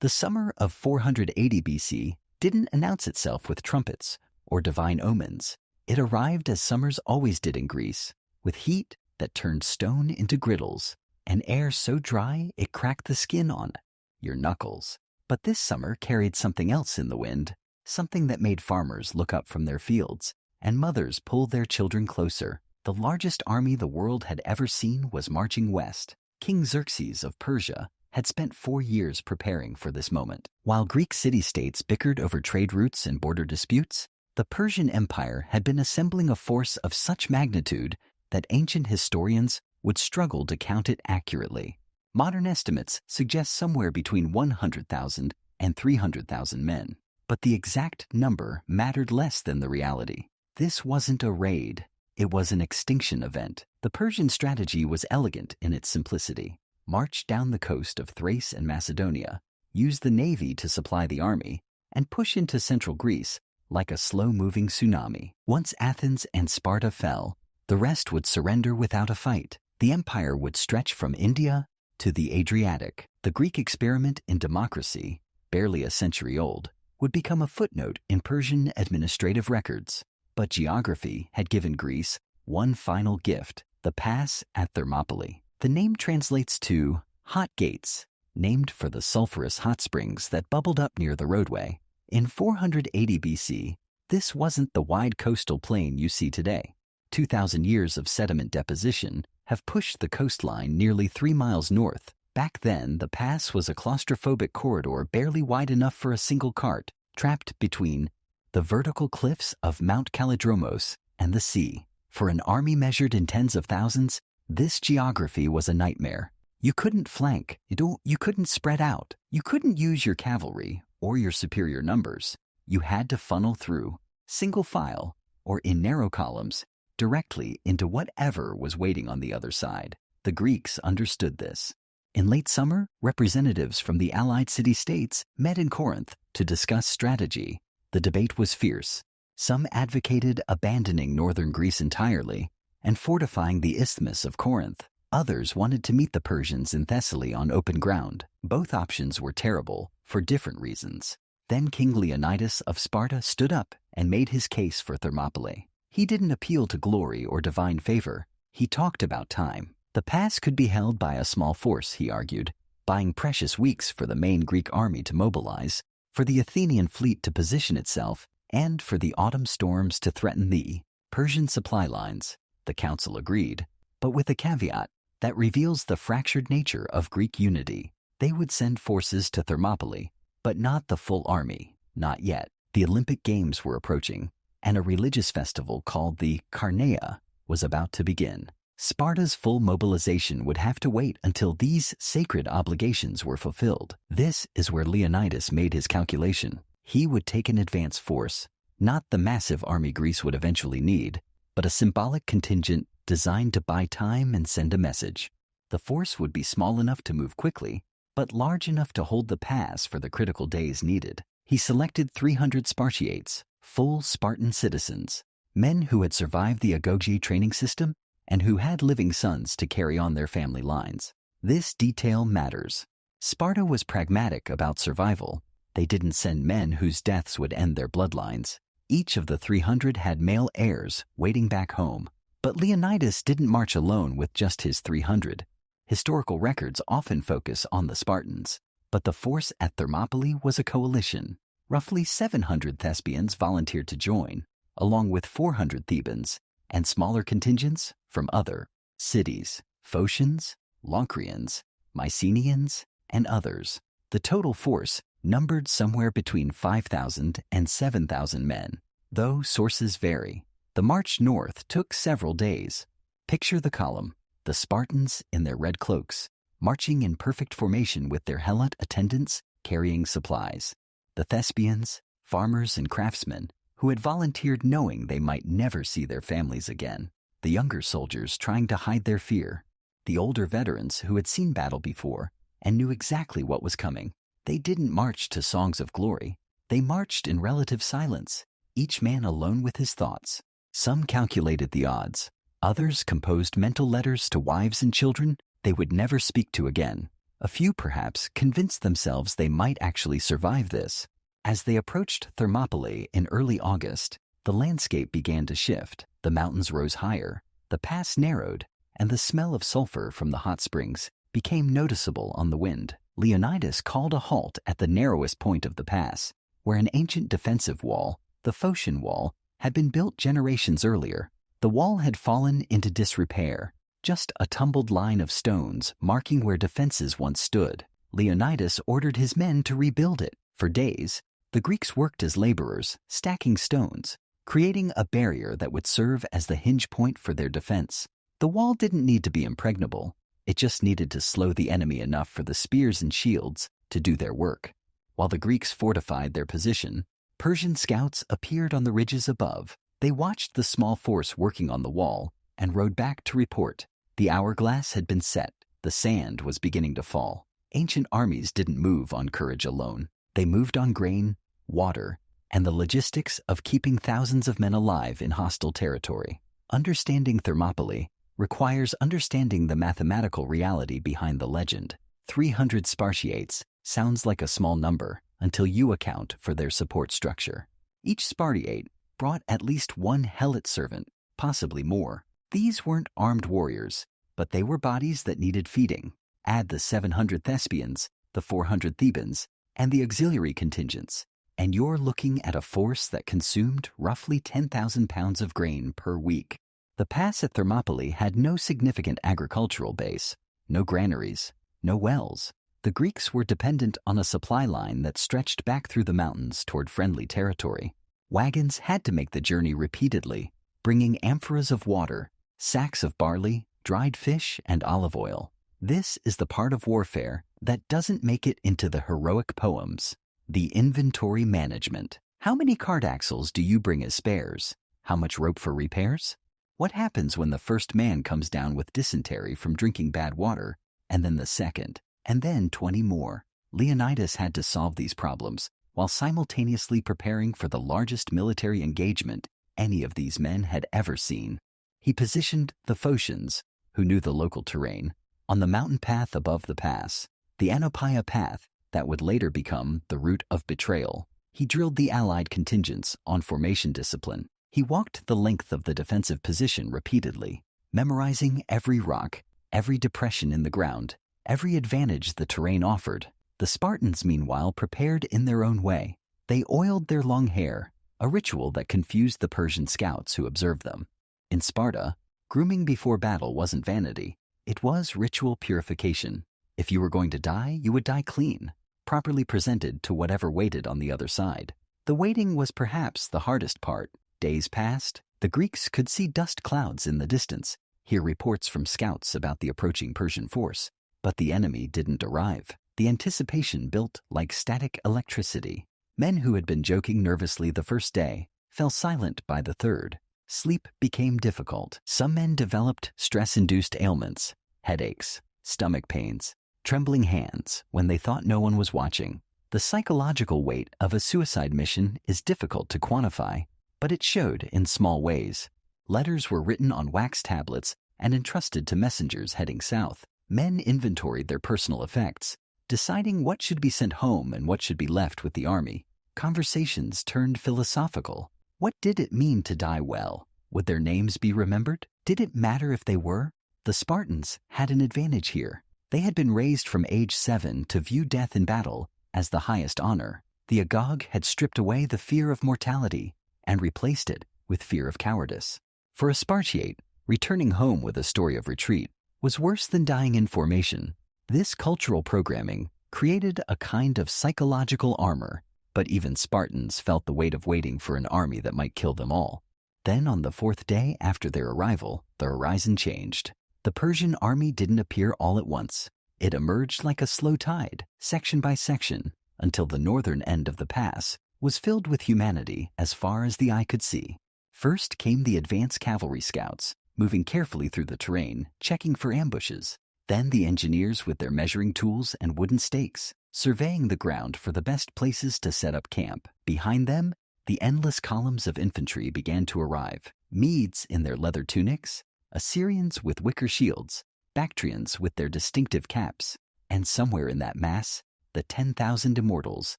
The summer of 480 BC didn't announce itself with trumpets or divine omens. It arrived as summers always did in Greece, with heat that turned stone into griddles, and air so dry it cracked the skin on your knuckles. But this summer carried something else in the wind, something that made farmers look up from their fields and mothers pull their children closer. The largest army the world had ever seen was marching west. King Xerxes of Persia had spent 4 years preparing for this moment. While Greek city-states bickered over trade routes and border disputes, the Persian Empire had been assembling a force of such magnitude that ancient historians would struggle to count it accurately. Modern estimates suggest somewhere between 100,000 and 300,000 men. But the exact number mattered less than the reality. This wasn't a raid. It was an extinction event. The Persian strategy was elegant in its simplicity. March down the coast of Thrace and Macedonia, use the navy to supply the army, and push into central Greece like a slow-moving tsunami. Once Athens and Sparta fell, the rest would surrender without a fight. The empire would stretch from India to the Adriatic. The Greek experiment in democracy, barely a century old, would become a footnote in Persian administrative records. But geography had given Greece one final gift, the pass at Thermopylae. The name translates to hot gates, named for the sulfurous hot springs that bubbled up near the roadway. In 480 BC, this wasn't the wide coastal plain you see today. 2,000 years of sediment deposition have pushed the coastline nearly 3 miles north. Back then, the pass was a claustrophobic corridor barely wide enough for a single cart, trapped between the vertical cliffs of Mount Kalidromos and the sea. For an army measured in tens of thousands, this geography was a nightmare. You couldn't flank, you couldn't spread out, you couldn't use your cavalry or your superior numbers. You had to funnel through, single file, or in narrow columns, directly into whatever was waiting on the other side. The Greeks understood this. In late summer, representatives from the allied city-states met in Corinth to discuss strategy. The debate was fierce. Some advocated abandoning northern Greece entirely and fortifying the Isthmus of Corinth. Others wanted to meet the Persians in Thessaly on open ground. Both options were terrible for different reasons. Then King Leonidas of Sparta stood up and made his case for Thermopylae. He didn't appeal to glory or divine favor. He talked about time. The pass could be held by a small force, he argued, buying precious weeks for the main Greek army to mobilize, for the Athenian fleet to position itself, and for the autumn storms to threaten the Persian supply lines. The council agreed, but with a caveat that reveals the fractured nature of Greek unity. They would send forces to Thermopylae, but not the full army, not yet. The Olympic Games were approaching, and a religious festival called the Carneia was about to begin. Sparta's full mobilization would have to wait until these sacred obligations were fulfilled. This is where Leonidas made his calculation. He would take an advance force, not the massive army Greece would eventually need, but a symbolic contingent designed to buy time and send a message. The force would be small enough to move quickly, but large enough to hold the pass for the critical days needed. He selected 300 Spartiates, full Spartan citizens, men who had survived the agoge training system and who had living sons to carry on their family lines. This detail matters. Sparta was pragmatic about survival. They didn't send men whose deaths would end their bloodlines. Each of the 300 had male heirs waiting back home. But Leonidas didn't march alone with just his 300. Historical records often focus on the Spartans, but the force at Thermopylae was a coalition. Roughly 700 Thespians volunteered to join, along with 400 Thebans, and smaller contingents from other cities, Phocians, Locrians, Mycenaeans, and others. The total force numbered somewhere between 5,000 and 7,000 men, though sources vary. The march north took several days. Picture the column, the Spartans in their red cloaks, marching in perfect formation with their helot attendants carrying supplies. The Thespians, farmers and craftsmen, who had volunteered knowing they might never see their families again. The younger soldiers trying to hide their fear. The older veterans who had seen battle before and knew exactly what was coming. They didn't march to songs of glory. They marched in relative silence, each man alone with his thoughts. Some calculated the odds. Others composed mental letters to wives and children they would never speak to again. A few perhaps convinced themselves they might actually survive this. As they approached Thermopylae in early August, the landscape began to shift. The mountains rose higher, the pass narrowed, and the smell of sulfur from the hot springs became noticeable on the wind. Leonidas called a halt at the narrowest point of the pass, where an ancient defensive wall, the Phocian Wall, had been built generations earlier. The wall had fallen into disrepair, just a tumbled line of stones marking where defenses once stood. Leonidas ordered his men to rebuild it. For days, the Greeks worked as laborers, stacking stones, creating a barrier that would serve as the hinge point for their defense. The wall didn't need to be impregnable. It just needed to slow the enemy enough for the spears and shields to do their work. While the Greeks fortified their position, Persian scouts appeared on the ridges above. They watched the small force working on the wall and rode back to report. The hourglass had been set. The sand was beginning to fall. Ancient armies didn't move on courage alone. They moved on grain, water, and the logistics of keeping thousands of men alive in hostile territory. Understanding Thermopylae requires understanding the mathematical reality behind the legend. 300 Spartiates sounds like a small number until you account for their support structure. Each Spartiate brought at least one helot servant, possibly more. These weren't armed warriors, but they were bodies that needed feeding. Add the 700 Thespians, the 400 Thebans, and the auxiliary contingents, and you're looking at a force that consumed roughly 10,000 pounds of grain per week. The pass at Thermopylae had no significant agricultural base, no granaries, no wells. The Greeks were dependent on a supply line that stretched back through the mountains toward friendly territory. Wagons had to make the journey repeatedly, bringing amphoras of water, sacks of barley, dried fish, and olive oil. This is the part of warfare that doesn't make it into the heroic poems. The inventory management. How many cart axles do you bring as spares? How much rope for repairs? What happens when the first man comes down with dysentery from drinking bad water, and then the second, and then 20 more? Leonidas had to solve these problems while simultaneously preparing for the largest military engagement any of these men had ever seen. He positioned the Phocians, who knew the local terrain, on the mountain path above the pass, the Thermopylae path that would later become the route of betrayal. He drilled the allied contingents on formation discipline. He walked the length of the defensive position repeatedly, memorizing every rock, every depression in the ground, every advantage the terrain offered. The Spartans, meanwhile, prepared in their own way. They oiled their long hair, a ritual that confused the Persian scouts who observed them. In Sparta, grooming before battle wasn't vanity. It was ritual purification. If you were going to die, you would die clean, properly presented to whatever waited on the other side. The waiting was perhaps the hardest part. Days passed. The Greeks could see dust clouds in the distance, hear reports from scouts about the approaching Persian force. But the enemy didn't arrive. The anticipation built like static electricity. Men who had been joking nervously the first day fell silent by the third. Sleep became difficult. Some men developed stress-induced ailments, headaches, stomach pains, trembling hands when they thought no one was watching. The psychological weight of a suicide mission is difficult to quantify, but it showed in small ways. Letters were written on wax tablets and entrusted to messengers heading south. Men inventoried their personal effects, deciding what should be sent home and what should be left with the army. Conversations turned philosophical. What did it mean to die well? Would their names be remembered? Did it matter if they were? The Spartans had an advantage here. They had been raised from age 7 to view death in battle as the highest honor. The Agog had stripped away the fear of mortality and replaced it with fear of cowardice. For a Spartiate, returning home with a story of retreat was worse than dying in formation. This cultural programming created a kind of psychological armor, but even Spartans felt the weight of waiting for an army that might kill them all. Then on the 4th day after their arrival, the horizon changed. The Persian army didn't appear all at once. It emerged like a slow tide, section by section, until the northern end of the pass was filled with humanity as far as the eye could see. First came the advance cavalry scouts, moving carefully through the terrain, checking for ambushes. Then the engineers with their measuring tools and wooden stakes, surveying the ground for the best places to set up camp. Behind them, the endless columns of infantry began to arrive. Medes in their leather tunics, Assyrians with wicker shields, Bactrians with their distinctive caps, And somewhere in that mass, the 10,000 immortals,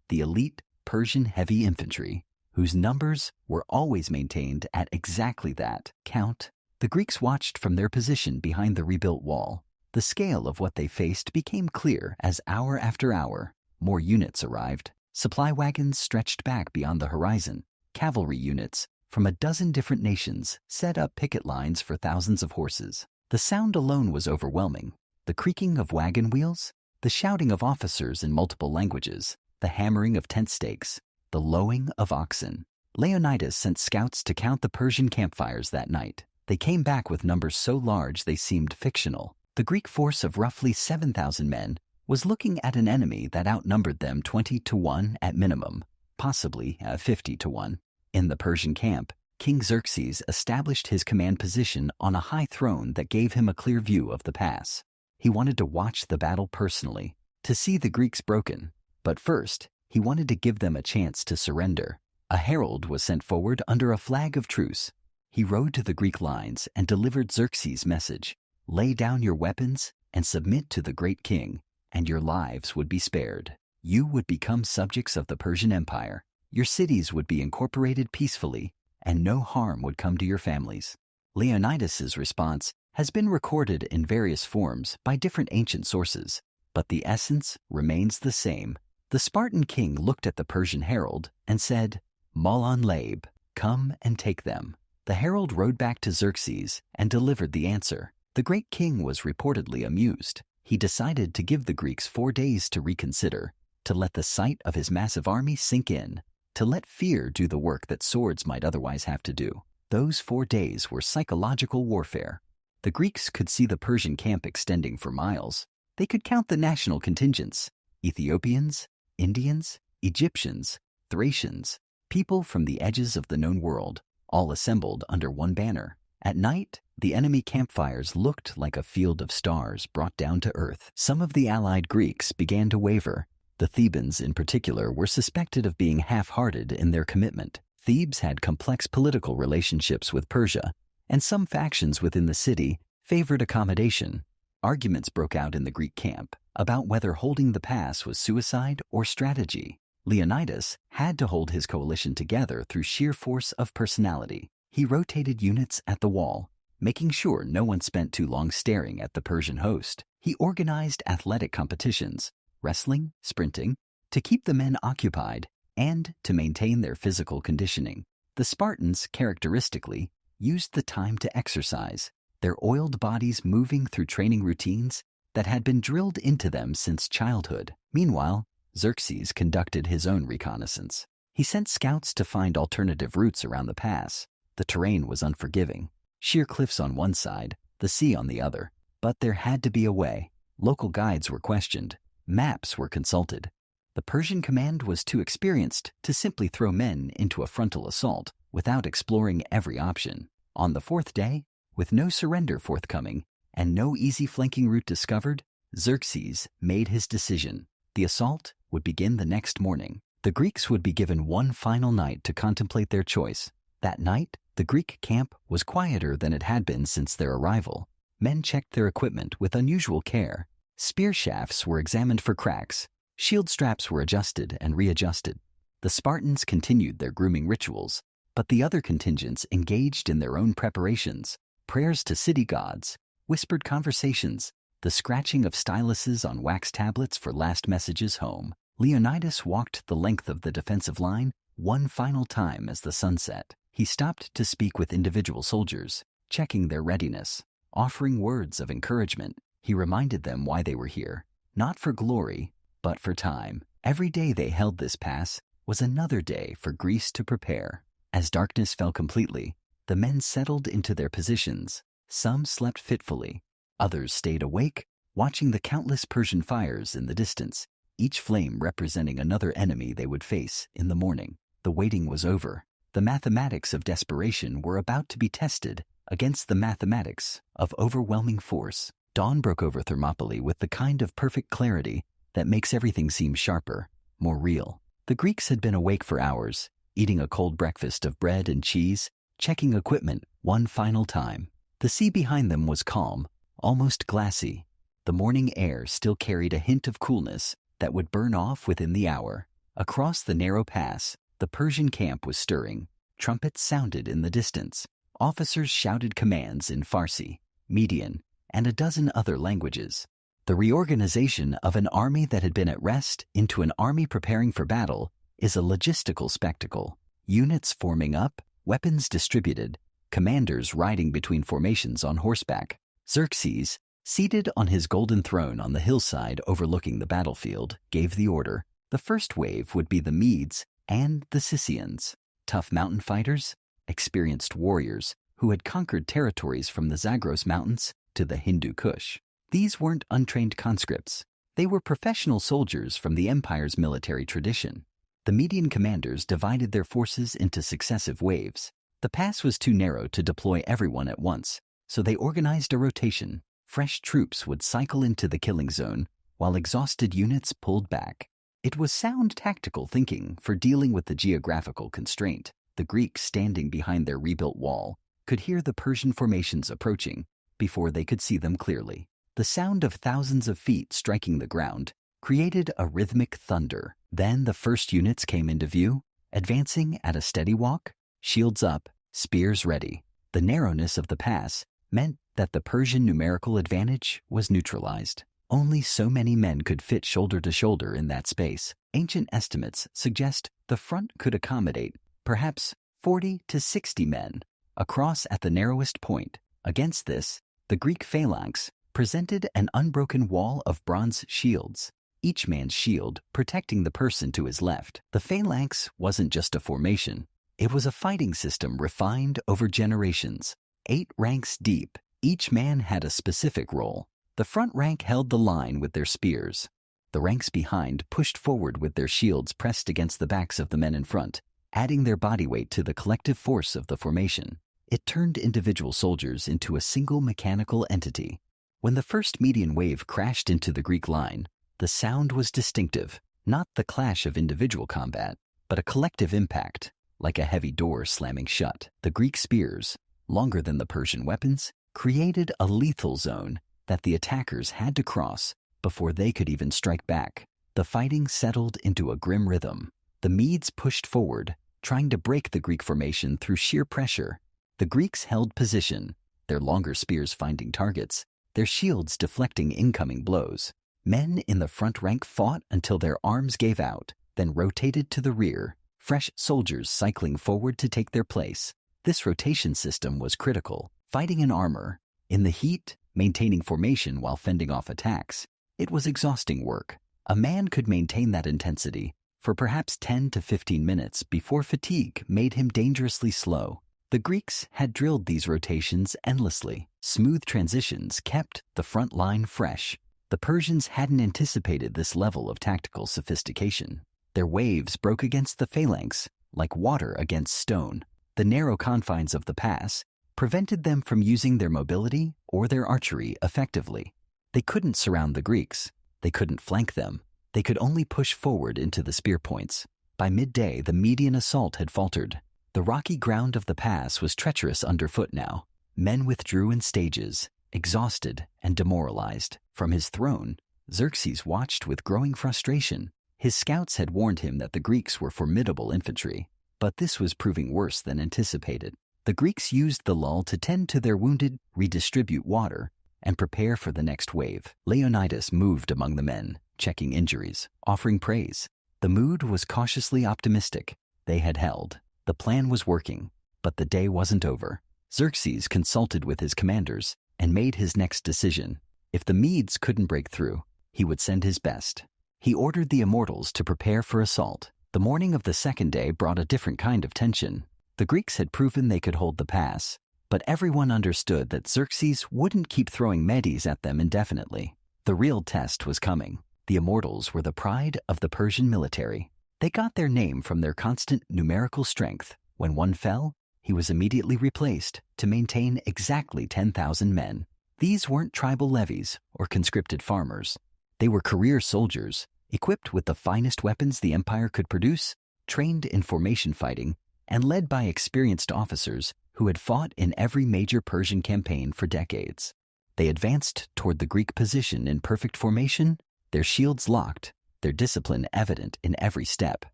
the elite Persian heavy infantry, whose numbers were always maintained at exactly that count. The Greeks watched from their position behind the rebuilt wall. The scale of what they faced became clear as hour after hour more units arrived. Supply wagons stretched back beyond the horizon. Cavalry units from a dozen different nations set up picket lines for thousands of horses. The sound alone was overwhelming. The creaking of wagon wheels, the shouting of officers in multiple languages, the hammering of tent stakes, the lowing of oxen. Leonidas sent scouts to count the Persian campfires that night. They came back with numbers so large they seemed fictional. The Greek force of roughly 7,000 men was looking at an enemy that outnumbered them 20-1 at minimum, possibly 50-1. In the Persian camp, King Xerxes established his command position on a high throne that gave him a clear view of the pass. He wanted to watch the battle personally, to see the Greeks broken. But first, he wanted to give them a chance to surrender. A herald was sent forward under a flag of truce. He rode to the Greek lines and delivered Xerxes' message. Lay down your weapons and submit to the great king, and your lives would be spared. You would become subjects of the Persian Empire. Your cities would be incorporated peacefully, and no harm would come to your families. Leonidas's response has been recorded in various forms by different ancient sources, but the essence remains the same. The Spartan king looked at the Persian herald and said, "Molon Labe, come and take them." The herald rode back to Xerxes and delivered the answer. The great king was reportedly amused. He decided to give the Greeks 4 days to reconsider, to let the sight of his massive army sink in, to let fear do the work that swords might otherwise have to do. Those 4 days were psychological warfare. The Greeks could see the Persian camp extending for miles. They could count the national contingents: Ethiopians, Indians, Egyptians, Thracians, people from the edges of the known world, all assembled under one banner. At night, the enemy campfires looked like a field of stars brought down to earth. Some of the allied Greeks began to waver. The Thebans in particular were suspected of being half-hearted in their commitment. Thebes had complex political relationships with Persia, and some factions within the city favored accommodation. Arguments broke out in the Greek camp about whether holding the pass was suicide or strategy. Leonidas had to hold his coalition together through sheer force of personality. He rotated units at the wall, making sure no one spent too long staring at the Persian host. He organized athletic competitions, wrestling, sprinting, to keep the men occupied and to maintain their physical conditioning. The Spartans, characteristically, used the time to exercise, their oiled bodies moving through training routines that had been drilled into them since childhood. Meanwhile, Xerxes conducted his own reconnaissance. He sent scouts to find alternative routes around the pass. The terrain was unforgiving. Sheer cliffs on one side, the sea on the other. But there had to be a way. Local guides were questioned. Maps were consulted. The Persian command was too experienced to simply throw men into a frontal assault without exploring every option. On the 4th day, with no surrender forthcoming and no easy flanking route discovered, Xerxes made his decision. The assault would begin the next morning. The Greeks would be given one final night to contemplate their choice. That night, the Greek camp was quieter than it had been since their arrival. Men checked their equipment with unusual care. Spear shafts were examined for cracks. Shield straps were adjusted and readjusted. The Spartans continued their grooming rituals, but the other contingents engaged in their own preparations. Prayers to city gods, whispered conversations, the scratching of styluses on wax tablets for last messages home. Leonidas walked the length of the defensive line one final time as the sun set. He stopped to speak with individual soldiers, checking their readiness, offering words of encouragement. He reminded them why they were here, not for glory, but for time. Every day they held this pass was another day for Greece to prepare. As darkness fell completely, the men settled into their positions. Some slept fitfully. Others stayed awake, watching the countless Persian fires in the distance, each flame representing another enemy they would face in the morning. The waiting was over. The mathematics of desperation were about to be tested against the mathematics of overwhelming force. Dawn broke over Thermopylae with the kind of perfect clarity that makes everything seem sharper, more real. The Greeks had been awake for hours, eating a cold breakfast of bread and cheese, checking equipment one final time. The sea behind them was calm, almost glassy. The The morning air still carried a hint of coolness that would burn off within the hour. Across the narrow pass, the Persian camp was stirring. Trumpets sounded in the distance. Officers shouted commands in Farsi, Median, and a dozen other languages. The reorganization of an army that had been at rest into an army preparing for battle is a logistical spectacle. Units forming up, weapons distributed, commanders riding between formations on horseback. Xerxes, seated on his golden throne on the hillside overlooking the battlefield, gave the order. The first wave would be the Medes and the Scythians, tough mountain fighters, experienced warriors who had conquered territories from the Zagros Mountains to the Hindu Kush. These weren't untrained conscripts. They were professional soldiers from the empire's military tradition. The Median commanders divided their forces into successive waves. The pass was too narrow to deploy everyone at once, so they organized a rotation. Fresh troops would cycle into the killing zone, while exhausted units pulled back. It was sound tactical thinking for dealing with the geographical constraint. The Greeks standing behind their rebuilt wall could hear the Persian formations approaching before they could see them clearly. The sound of thousands of feet striking the ground created a rhythmic thunder. Then the first units came into view, advancing at a steady walk, shields up, spears ready. The narrowness of the pass meant that the Persian numerical advantage was neutralized. Only so many men could fit shoulder to shoulder in that space. Ancient estimates suggest the front could accommodate perhaps 40 to 60 men across at the narrowest point. Against this, the Greek phalanx presented an unbroken wall of bronze shields, each man's shield protecting the person to his left. The phalanx wasn't just a formation. It was a fighting system refined over generations. 8 ranks deep, each man had a specific role. The front rank held the line with their spears. The ranks behind pushed forward with their shields pressed against the backs of the men in front, adding their body weight to the collective force of the formation. It turned individual soldiers into a single mechanical entity. When the first Median wave crashed into the Greek line, the sound was distinctive, not the clash of individual combat, but a collective impact, like a heavy door slamming shut. The Greek spears, longer than the Persian weapons, created a lethal zone that the attackers had to cross before they could even strike back. The fighting settled into a grim rhythm. The Medes pushed forward, trying to break the Greek formation through sheer pressure. The Greeks held position, their longer spears finding targets, their shields deflecting incoming blows. Men in the front rank fought until their arms gave out, then rotated to the rear, fresh soldiers cycling forward to take their place. This rotation system was critical. Fighting in armor, in the heat, maintaining formation while fending off attacks, it was exhausting work. A man could maintain that intensity for perhaps 10 to 15 minutes before fatigue made him dangerously slow. The Greeks had drilled these rotations endlessly. Smooth transitions kept the front line fresh. The Persians hadn't anticipated this level of tactical sophistication. Their waves broke against the phalanx like water against stone. The narrow confines of the pass prevented them from using their mobility or their archery effectively. They couldn't surround the Greeks. They couldn't flank them. They could only push forward into the spear points. By midday, the Median assault had faltered. The rocky ground of the pass was treacherous underfoot now. Men withdrew in stages, exhausted and demoralized. From his throne, Xerxes watched with growing frustration. His scouts had warned him that the Greeks were formidable infantry, but this was proving worse than anticipated. The Greeks used the lull to tend to their wounded, redistribute water, and prepare for the next wave. Leonidas moved among the men, checking injuries, offering praise. The mood was cautiously optimistic. They had held. The plan was working, but the day wasn't over. Xerxes consulted with his commanders and made his next decision. If the Medes couldn't break through, he would send his best. He ordered the immortals to prepare for assault. The morning of the second day brought a different kind of tension. The Greeks had proven they could hold the pass, but everyone understood that Xerxes wouldn't keep throwing Medes at them indefinitely. The real test was coming. The immortals were the pride of the Persian military. They got their name from their constant numerical strength. When one fell, he was immediately replaced to maintain exactly 10,000 men. These weren't tribal levies or conscripted farmers. They were career soldiers, equipped with the finest weapons the empire could produce, trained in formation fighting, and led by experienced officers who had fought in every major Persian campaign for decades. They advanced toward the Greek position in perfect formation, their shields locked, their discipline evident in every step.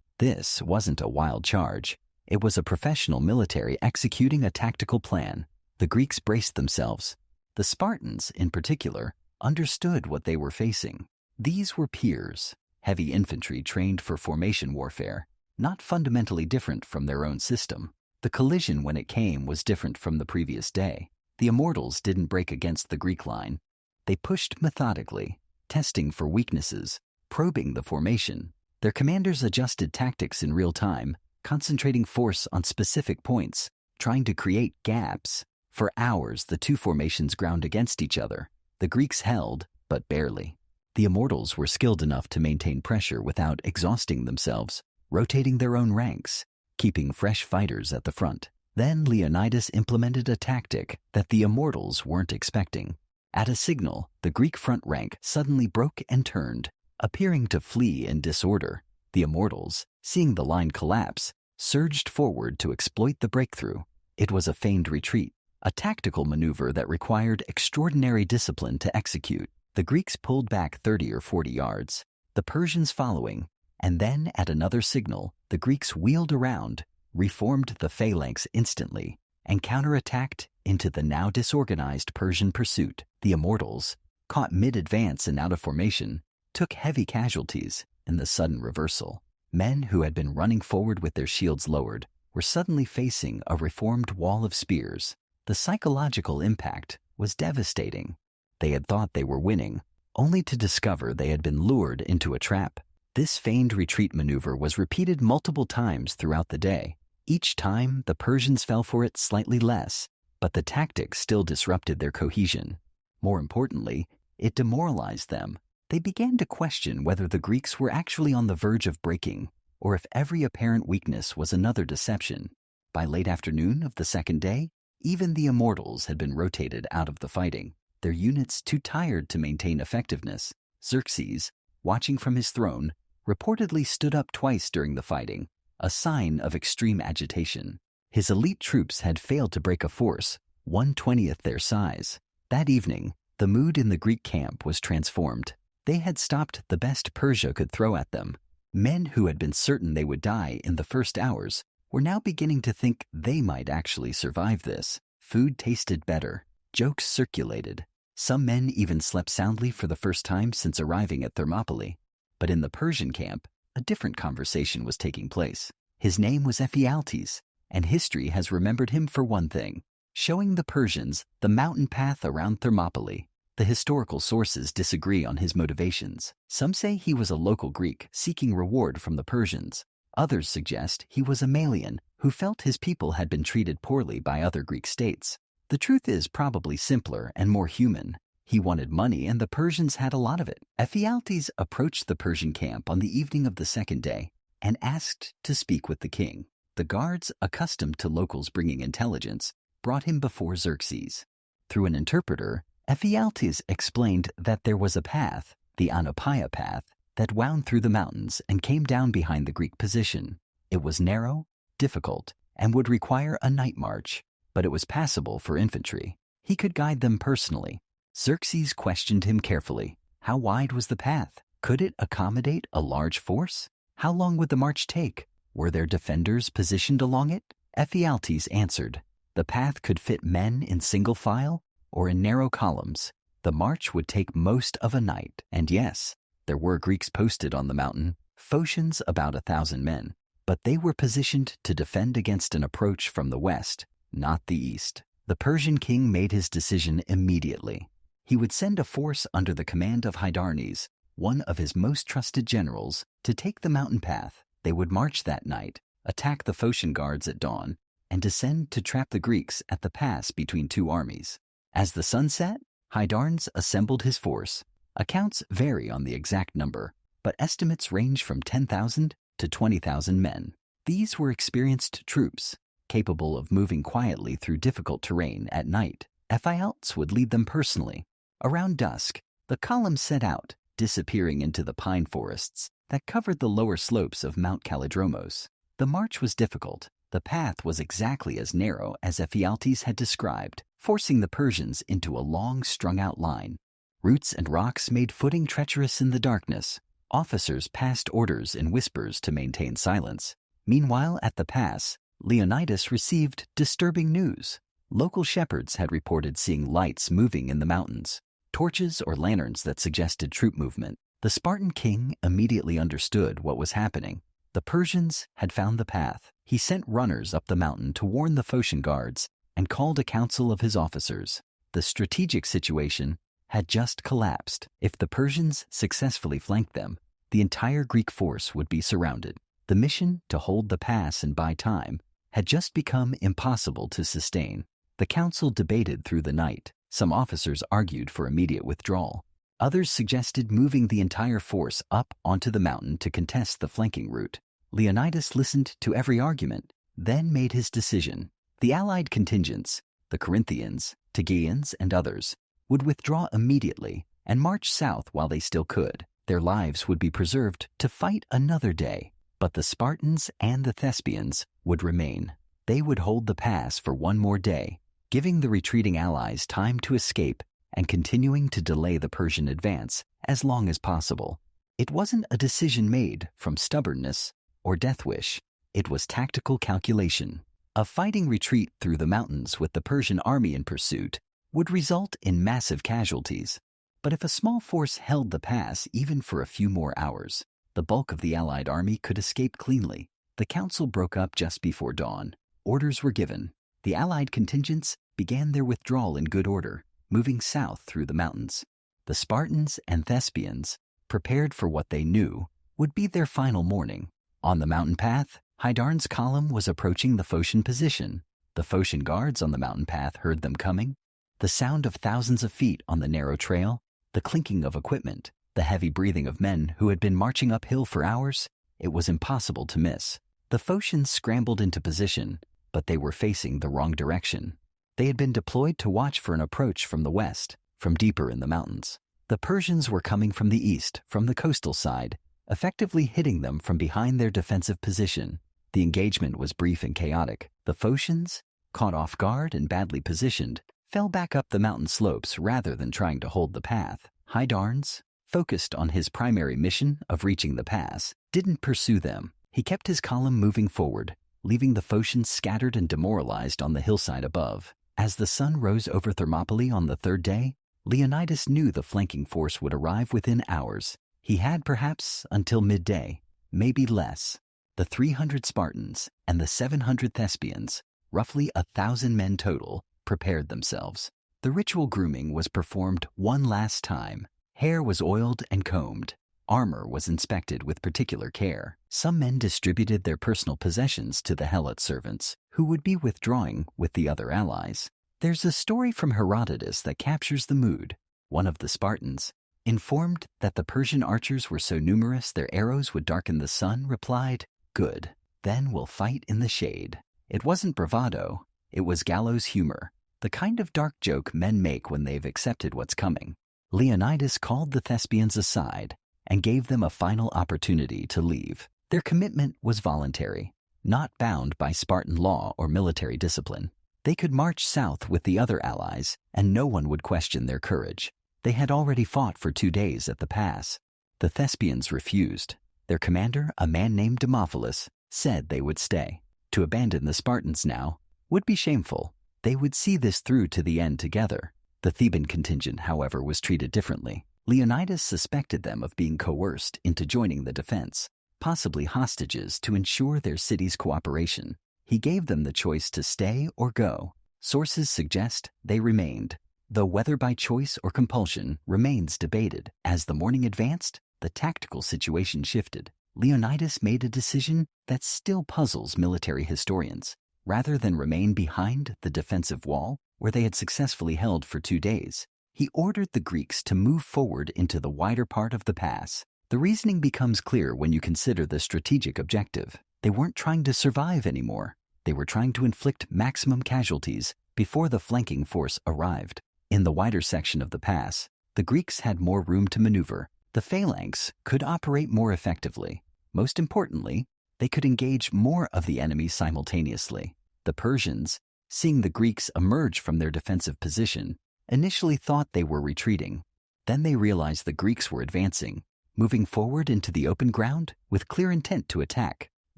This wasn't a wild charge. It was a professional military executing a tactical plan. The Greeks braced themselves. The Spartans, in particular, understood what they were facing. These were peers, heavy infantry trained for formation warfare, not fundamentally different from their own system. The collision, when it came, was different from the previous day. The immortals didn't break against the Greek line. They pushed methodically, testing for weaknesses, probing the formation. Their commanders adjusted tactics in real time, concentrating force on specific points, trying to create gaps. For hours, the two formations ground against each other. The Greeks held, but barely. The immortals were skilled enough to maintain pressure without exhausting themselves, rotating their own ranks, keeping fresh fighters at the front. Then Leonidas implemented a tactic that the immortals weren't expecting. At a signal, the Greek front rank suddenly broke and turned, appearing to flee in disorder. The immortals, seeing the line collapse, surged forward to exploit the breakthrough. It was a feigned retreat, a tactical maneuver that required extraordinary discipline to execute. The Greeks pulled back 30 or 40 yards, the Persians following, and then at another signal, the Greeks wheeled around, reformed the phalanx instantly, and counterattacked into the now disorganized Persian pursuit. The immortals, caught mid-advance and out of formation, took heavy casualties in the sudden reversal. Men who had been running forward with their shields lowered were suddenly facing a reformed wall of spears. The psychological impact was devastating. They had thought they were winning, only to discover they had been lured into a trap. This feigned retreat maneuver was repeated multiple times throughout the day. Each time, the Persians fell for it slightly less, but the tactic still disrupted their cohesion. More importantly, it demoralized them. They began to question whether the Greeks were actually on the verge of breaking, or if every apparent weakness was another deception. By late afternoon of the second day, even the immortals had been rotated out of the fighting, their units too tired to maintain effectiveness. Xerxes, watching from his throne, reportedly stood up twice during the fighting, a sign of extreme agitation. His elite troops had failed to break a force 1/20th their size. That evening, the mood in the Greek camp was transformed. They had stopped the best Persia could throw at them. Men who had been certain they would die in the first hours were now beginning to think they might actually survive this. Food tasted better. Jokes circulated. Some men even slept soundly for the first time since arriving at Thermopylae. But in the Persian camp, a different conversation was taking place. His name was Ephialtes, and history has remembered him for one thing, showing the Persians the mountain path around Thermopylae. The historical sources disagree on his motivations. Some say he was a local Greek seeking reward from the Persians. Others suggest he was a Malian who felt his people had been treated poorly by other Greek states. The truth is probably simpler and more human. He wanted money, and the Persians had a lot of it. Ephialtes approached the Persian camp on the evening of the second day and asked to speak with the king. The guards, accustomed to locals bringing intelligence, brought him before Xerxes. Through an interpreter, Ephialtes explained that there was a path, the Anopia path, that wound through the mountains and came down behind the Greek position. It was narrow, difficult, and would require a night march, but it was passable for infantry. He could guide them personally. Xerxes questioned him carefully. How wide was the path? Could it accommodate a large force? How long would the march take? Were there defenders positioned along it? Ephialtes answered, the path could fit men in single file or in narrow columns. The march would take most of a night. And yes, there were Greeks posted on the mountain, Phocians about 1,000 men, but they were positioned to defend against an approach from the west, not the east. The Persian king made his decision immediately. He would send a force under the command of Hydarnes, one of his most trusted generals, to take the mountain path. They would march that night, attack the Phocian guards at dawn, and descend to trap the Greeks at the pass between two armies. As the sun set, Hydarnes assembled his force. Accounts vary on the exact number, but estimates range from 10,000 to 20,000 men. These were experienced troops, capable of moving quietly through difficult terrain at night. Ephialtes would lead them personally. Around dusk, the column set out, disappearing into the pine forests that covered the lower slopes of Mount Kallidromos. The march was difficult. The path was exactly as narrow as Ephialtes had described. forcing the Persians into a long, strung-out line. Roots and rocks made footing treacherous in the darkness. Officers passed orders in whispers to maintain silence. Meanwhile, at the pass, Leonidas received disturbing news. Local shepherds had reported seeing lights moving in the mountains, torches or lanterns that suggested troop movement. The Spartan king immediately understood what was happening. The Persians had found the path. He sent runners up the mountain to warn the Phocian guards and called a council of his officers. The strategic situation had just collapsed. If the Persians successfully flanked them, the entire Greek force would be surrounded. The mission to hold the pass and buy time had just become impossible to sustain. The council debated through the night. Some officers argued for immediate withdrawal. Others suggested moving the entire force up onto the mountain to contest the flanking route. Leonidas listened to every argument, then made his decision. The allied contingents, the Corinthians, Tegeans, and others, would withdraw immediately and march south while they still could. Their lives would be preserved to fight another day. But the Spartans and the Thespians would remain. They would hold the pass for one more day, giving the retreating allies time to escape and continuing to delay the Persian advance as long as possible. It wasn't a decision made from stubbornness or death wish. It was tactical calculation. A fighting retreat through the mountains with the Persian army in pursuit would result in massive casualties. But if a small force held the pass even for a few more hours, the bulk of the Allied army could escape cleanly. The council broke up just before dawn. Orders were given. The Allied contingents began their withdrawal in good order, moving south through the mountains. The Spartans and Thespians, prepared for what they knew would be their final morning. On the mountain path, Hydarne's column was approaching the Phocian position. The Phocian guards on the mountain path heard them coming. The sound of thousands of feet on the narrow trail, the clinking of equipment, the heavy breathing of men who had been marching uphill for hours, it was impossible to miss. The Phocians scrambled into position, but they were facing the wrong direction. They had been deployed to watch for an approach from the west, from deeper in the mountains. The Persians were coming from the east, from the coastal side, effectively hitting them from behind their defensive position. The engagement was brief and chaotic. The Phocians, caught off guard and badly positioned, fell back up the mountain slopes rather than trying to hold the path. Hydarnes, focused on his primary mission of reaching the pass, didn't pursue them. He kept his column moving forward, leaving the Phocians scattered and demoralized on the hillside above. As the sun rose over Thermopylae on the third day, Leonidas knew the flanking force would arrive within hours. He had perhaps until midday, maybe less. The 300 Spartans and the 700 Thespians, roughly 1,000 men total, prepared themselves. The ritual grooming was performed one last time. Hair was oiled and combed. Armor was inspected with particular care. Some men distributed their personal possessions to the helot servants, who would be withdrawing with the other allies. There's a story from Herodotus that captures the mood. One of the Spartans, informed that the Persian archers were so numerous their arrows would darken the sun, replied, "Good, then we'll fight in the shade." It wasn't bravado, it was gallows humor, the kind of dark joke men make when they've accepted what's coming. Leonidas called the Thespians aside and gave them a final opportunity to leave. Their commitment was voluntary, not bound by Spartan law or military discipline. They could march south with the other allies, and no one would question their courage. They had already fought for 2 days at the pass. The Thespians refused. Their commander, a man named Thermopylae, said they would stay. To abandon the Spartans now would be shameful. They would see this through to the end together. The Theban contingent, however, was treated differently. Leonidas suspected them of being coerced into joining the defense, possibly hostages to ensure their city's cooperation. He gave them the choice to stay or go. Sources suggest they remained, though whether by choice or compulsion remains debated. As the morning advanced, the tactical situation shifted. Leonidas made a decision that still puzzles military historians. Rather than remain behind the defensive wall, where they had successfully held for 2 days, he ordered the Greeks to move forward into the wider part of the pass. The reasoning becomes clear when you consider the strategic objective. They weren't trying to survive anymore. They were trying to inflict maximum casualties before the flanking force arrived. In the wider section of the pass, the Greeks had more room to maneuver. The phalanx could operate more effectively. Most importantly, they could engage more of the enemy simultaneously. The Persians, seeing the Greeks emerge from their defensive position, initially thought they were retreating. Then they realized the Greeks were advancing, moving forward into the open ground with clear intent to attack.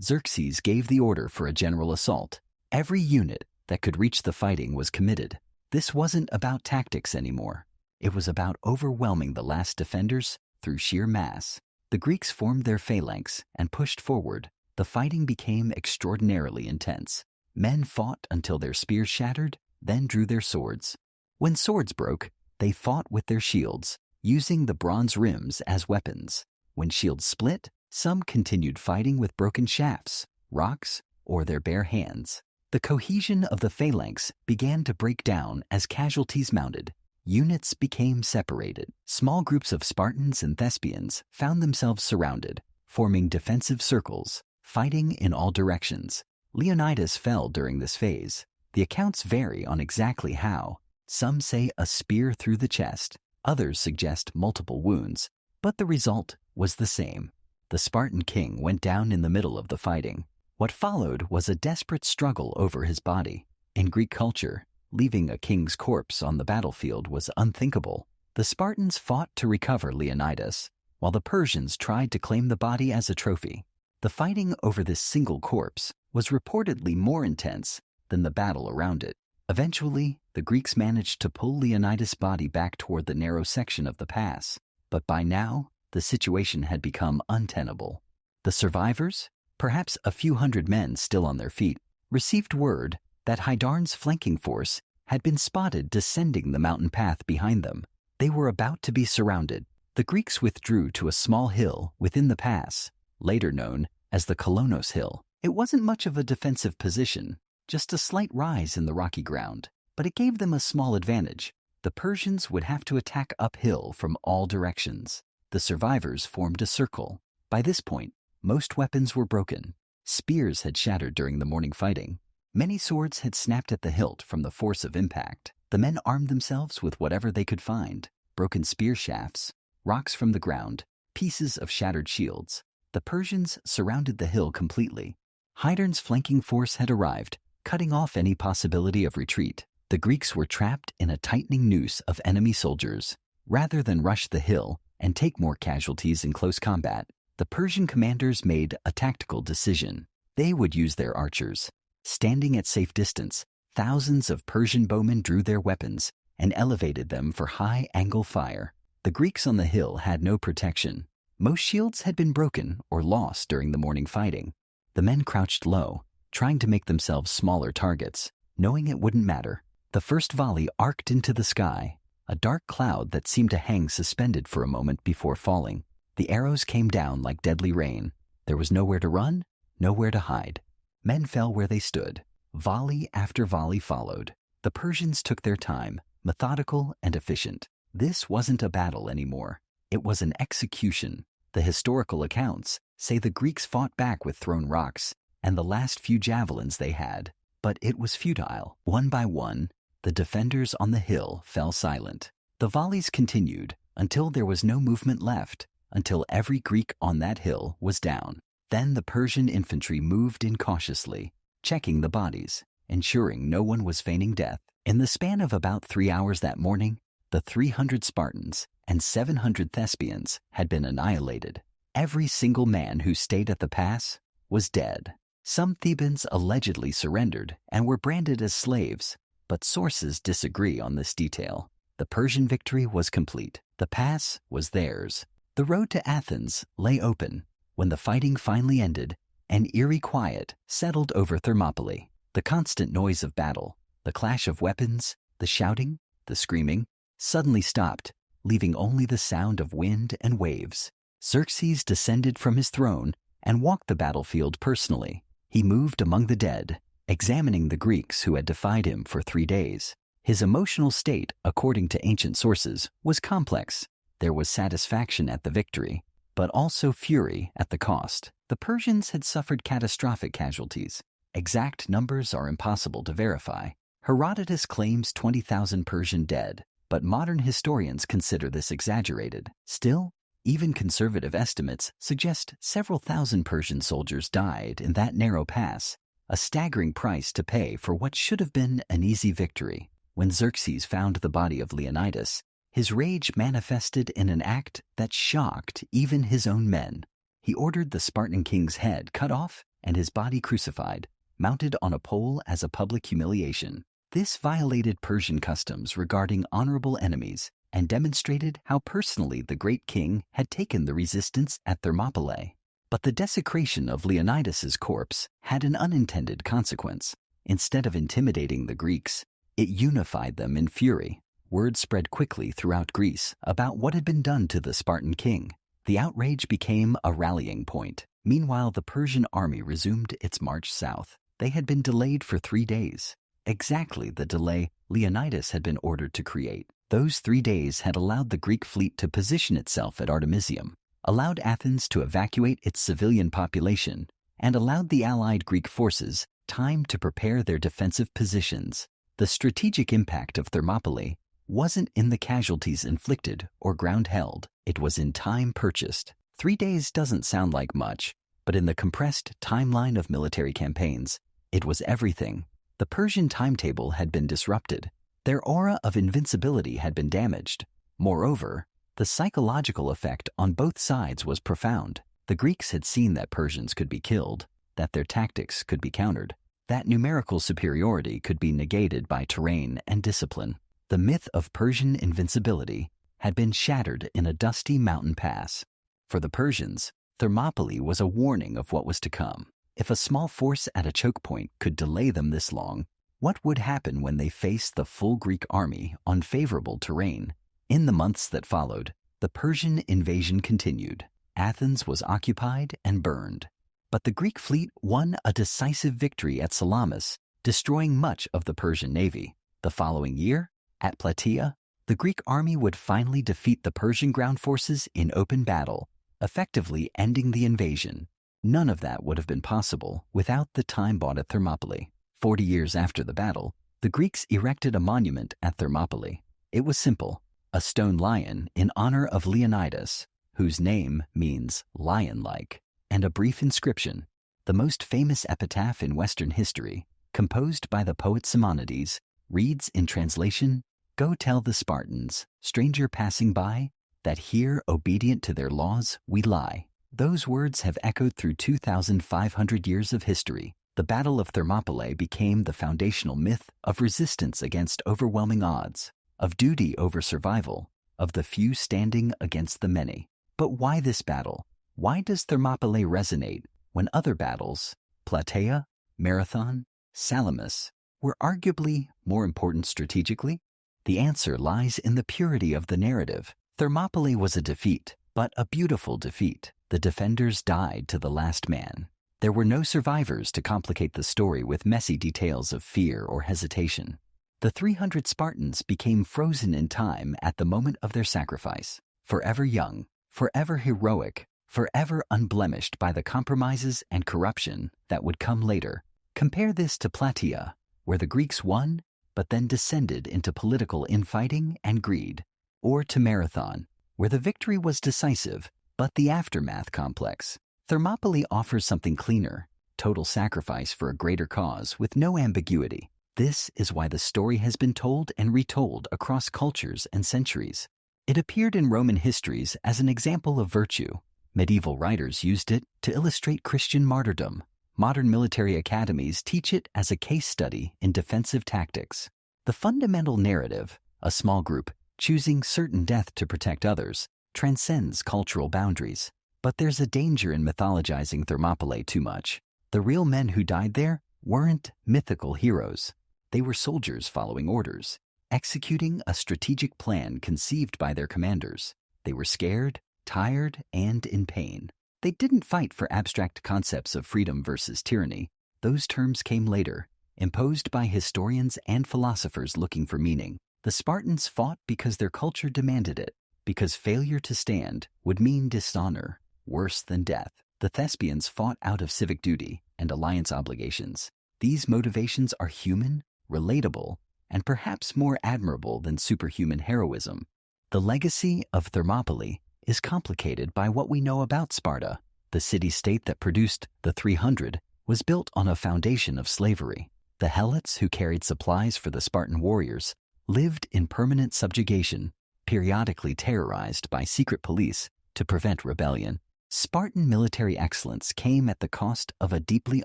Xerxes gave the order for a general assault. Every unit that could reach the fighting was committed. This wasn't about tactics anymore. It was about overwhelming the last defenders through sheer mass. The Greeks formed their phalanx and pushed forward. The fighting became extraordinarily intense. Men fought until their spears shattered, then drew their swords. When swords broke, they fought with their shields, using the bronze rims as weapons. When shields split, some continued fighting with broken shafts, rocks, or their bare hands. The cohesion of the phalanx began to break down as casualties mounted. Units became separated. Small groups of Spartans and Thespians found themselves surrounded, forming defensive circles, fighting in all directions. Leonidas fell during this phase. The accounts vary on exactly how. Some say a spear through the chest, others suggest multiple wounds, but the result was the same. The Spartan king went down in the middle of the fighting. What followed was a desperate struggle over his body. In Greek culture, leaving a king's corpse on the battlefield was unthinkable. The Spartans fought to recover Leonidas, while the Persians tried to claim the body as a trophy. The fighting over this single corpse was reportedly more intense than the battle around it. Eventually, the Greeks managed to pull Leonidas' body back toward the narrow section of the pass, but by now, the situation had become untenable. The survivors, perhaps a few hundred men still on their feet, received word that Hydarne's flanking force had been spotted descending the mountain path behind them. They were about to be surrounded. The Greeks withdrew to a small hill within the pass, later known as the Kolonos Hill. It wasn't much of a defensive position, just a slight rise in the rocky ground, but it gave them a small advantage. The Persians would have to attack uphill from all directions. The survivors formed a circle. By this point, most weapons were broken. Spears had shattered during the morning fighting. Many swords had snapped at the hilt from the force of impact. The men armed themselves with whatever they could find: broken spear shafts, rocks from the ground, pieces of shattered shields. The Persians surrounded the hill completely. Hydarne's flanking force had arrived, cutting off any possibility of retreat. The Greeks were trapped in a tightening noose of enemy soldiers. Rather than rush the hill and take more casualties in close combat, the Persian commanders made a tactical decision. They would use their archers. Standing at safe distance, thousands of Persian bowmen drew their weapons and elevated them for high-angle fire. The Greeks on the hill had no protection. Most shields had been broken or lost during the morning fighting. The men crouched low, trying to make themselves smaller targets, knowing it wouldn't matter. The first volley arced into the sky, a dark cloud that seemed to hang suspended for a moment before falling. The arrows came down like deadly rain. There was nowhere to run, nowhere to hide. Men fell where they stood. Volley after volley followed. The Persians took their time, methodical and efficient. This wasn't a battle anymore. It was an execution. The historical accounts say the Greeks fought back with thrown rocks and the last few javelins they had, but it was futile. One by one, the defenders on the hill fell silent. The volleys continued until there was no movement left, until every Greek on that hill was down. Then the Persian infantry moved in cautiously, checking the bodies, ensuring no one was feigning death. In the span of about 3 hours that morning, the 300 Spartans and 700 Thespians had been annihilated. Every single man who stayed at the pass was dead. Some Thebans allegedly surrendered and were branded as slaves, but sources disagree on this detail. The Persian victory was complete. The pass was theirs. The road to Athens lay open. When the fighting finally ended, an eerie quiet settled over Thermopylae. The constant noise of battle, the clash of weapons, the shouting, the screaming, suddenly stopped, leaving only the sound of wind and waves. Xerxes descended from his throne and walked the battlefield personally. He moved among the dead, examining the Greeks who had defied him for 3 days. His emotional state, according to ancient sources, was complex. There was satisfaction at the victory, but also fury at the cost. The Persians had suffered catastrophic casualties. Exact numbers are impossible to verify. Herodotus claims 20,000 Persian dead, but modern historians consider this exaggerated. Still, even conservative estimates suggest several thousand Persian soldiers died in that narrow pass. a staggering price to pay for what should have been an easy victory. When Xerxes found the body of Leonidas, his rage manifested in an act that shocked even his own men. He ordered the Spartan king's head cut off and his body crucified, mounted on a pole as a public humiliation. This violated Persian customs regarding honorable enemies and demonstrated how personally the great king had taken the resistance at Thermopylae. But the desecration of Leonidas's corpse had an unintended consequence. Instead of intimidating the Greeks, it unified them in fury. Word spread quickly throughout Greece about what had been done to the Spartan king. The outrage became a rallying point. Meanwhile, the Persian army resumed its march south. They had been delayed for 3 days, exactly the delay Leonidas had been ordered to create. Those 3 days had allowed the Greek fleet to position itself at Artemisium, allowed Athens to evacuate its civilian population, and allowed the allied Greek forces time to prepare their defensive positions. The strategic impact of Thermopylae wasn't in the casualties inflicted or ground held. It was in time purchased. 3 days doesn't sound like much, but in the compressed timeline of military campaigns, it was everything. The Persian timetable had been disrupted. Their aura of invincibility had been damaged. Moreover, the psychological effect on both sides was profound. The Greeks had seen that Persians could be killed, that their tactics could be countered, that numerical superiority could be negated by terrain and discipline. The myth of Persian invincibility had been shattered in a dusty mountain pass. For the Persians, Thermopylae was a warning of what was to come. If a small force at a choke point could delay them this long, what would happen when they faced the full Greek army on favorable terrain? In the months that followed, the Persian invasion continued. Athens was occupied and burned. But the Greek fleet won a decisive victory at Salamis, destroying much of the Persian navy. The following year, at Plataea, the Greek army would finally defeat the Persian ground forces in open battle, effectively ending the invasion. None of that would have been possible without the time bought at Thermopylae. 40 years after the battle, the Greeks erected a monument at Thermopylae. It was simple, a stone lion in honor of Leonidas, whose name means lion-like, and a brief inscription, the most famous epitaph in Western history, composed by the poet Simonides, reads in translation, "Go tell the Spartans, stranger passing by, that here, obedient to their laws, we lie." Those words have echoed through 2,500 years of history. The Battle of Thermopylae became the foundational myth of resistance against overwhelming odds, of duty over survival, of the few standing against the many. But why this battle? Why does Thermopylae resonate when other battles, Plataea, Marathon, Salamis, were arguably more important strategically? The answer lies in the purity of the narrative. Thermopylae was a defeat, but a beautiful defeat. The defenders died to the last man. There were no survivors to complicate the story with messy details of fear or hesitation. The 300 Spartans became frozen in time at the moment of their sacrifice, forever young, forever heroic, forever unblemished by the compromises and corruption that would come later. Compare this to Plataea, where the Greeks won, but then descended into political infighting and greed, or to Marathon, where the victory was decisive, but the aftermath complex. Thermopylae offers something cleaner, total sacrifice for a greater cause with no ambiguity. This is why the story has been told and retold across cultures and centuries. It appeared in Roman histories as an example of virtue. Medieval writers used it to illustrate Christian martyrdom. Modern military academies teach it as a case study in defensive tactics. The fundamental narrative, a small group choosing certain death to protect others, transcends cultural boundaries. But there's a danger in mythologizing Thermopylae too much. The real men who died there weren't mythical heroes. They were soldiers following orders, executing a strategic plan conceived by their commanders. They were scared, tired, and in pain. They didn't fight for abstract concepts of freedom versus tyranny. Those terms came later, imposed by historians and philosophers looking for meaning. The Spartans fought because their culture demanded it, because failure to stand would mean dishonor, worse than death. The Thespians fought out of civic duty and alliance obligations. These motivations are human, relatable, and perhaps more admirable than superhuman heroism. The legacy of Thermopylae is complicated by what we know about Sparta. The city-state that produced the 300 was built on a foundation of slavery. The helots who carried supplies for the Spartan warriors lived in permanent subjugation, periodically terrorized by secret police to prevent rebellion. Spartan military excellence came at the cost of a deeply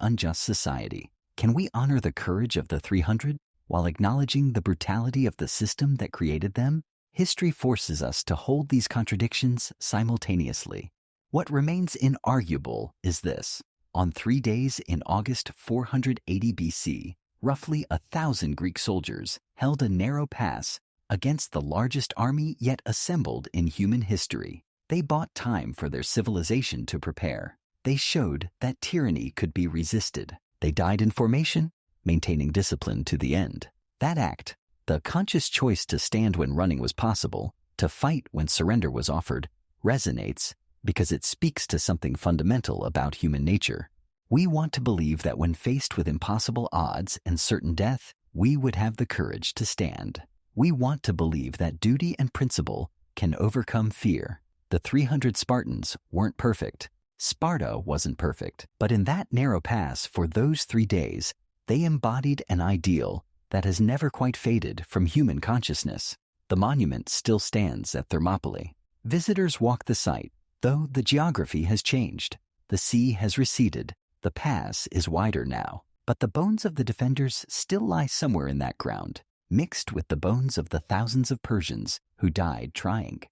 unjust society. Can we honor the courage of the 300 while acknowledging the brutality of the system that created them? History forces us to hold these contradictions simultaneously. What remains inarguable is this. On 3 days in August 480 BC, roughly 1,000 Greek soldiers held a narrow pass against the largest army yet assembled in human history. They bought time for their civilization to prepare. They showed that tyranny could be resisted. They died in formation, maintaining discipline to the end. That act, the conscious choice to stand when running was possible, to fight when surrender was offered, resonates because it speaks to something fundamental about human nature. We want to believe that when faced with impossible odds and certain death, we would have the courage to stand. We want to believe that duty and principle can overcome fear. The 300 Spartans weren't perfect. Sparta wasn't perfect. But in that narrow pass for those 3 days, they embodied an ideal that has never quite faded from human consciousness. The monument still stands at Thermopylae. Visitors walk the site, though the geography has changed. The sea has receded. The pass is wider now. But the bones of the defenders still lie somewhere in that ground, mixed with the bones of the thousands of Persians who died trying.